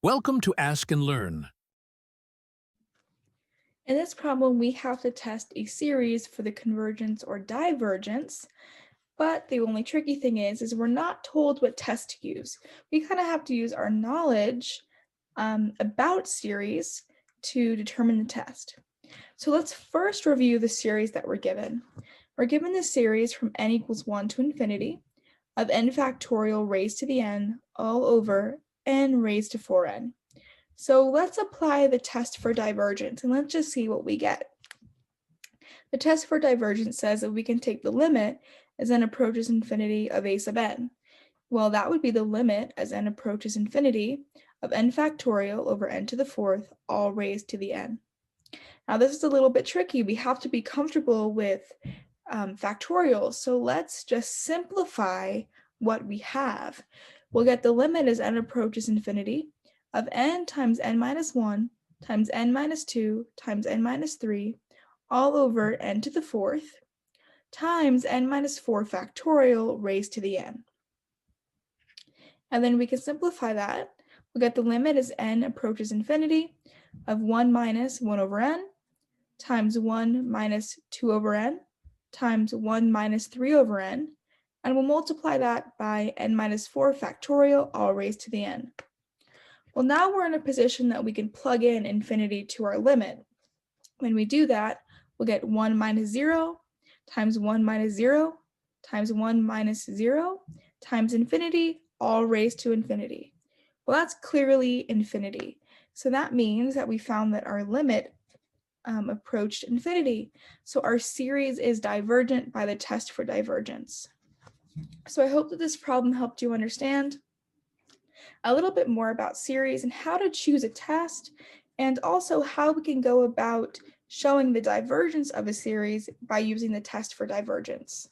Welcome to Ask and Learn. In this problem, we have to test a series for the convergence or divergence, but the only tricky thing is we're not told what test to use. We kind of have to use our knowledge about series to determine the test. So let's first review the series that we're given. We're given the series from n equals 1 to infinity of n factorial raised to the n all over n raised to 4n. So let's apply the test for divergence and let's just see what we get. The test for divergence says that we can take the limit as n approaches infinity of a sub n. Well, that would be the limit as n approaches infinity of n factorial over n to the fourth, all raised to the n. Now this is a little bit tricky. We have to be comfortable with factorials. So let's just simplify what we have. We'll get the limit as n approaches infinity of n times n minus 1 times n minus 2 times n minus 3 all over n to the fourth times n minus 4 factorial raised to the n. And then we can simplify that. We'll get the limit as n approaches infinity of 1 minus 1 over n times 1 minus 2 over n times 1 minus 3 over n, and we'll multiply that by n minus 4 factorial all raised to the n. Well, now we're in a position that we can plug in infinity to our limit. When we do that, we'll get 1 minus 0 times 1 minus 0 times 1 minus 0 times infinity all raised to infinity. Well, that's clearly infinity. So that means that we found that our limit approached infinity. So our series is divergent by the test for divergence. So I hope that this problem helped you understand a little bit more about series and how to choose a test, and also how we can go about showing the divergence of a series by using the test for divergence.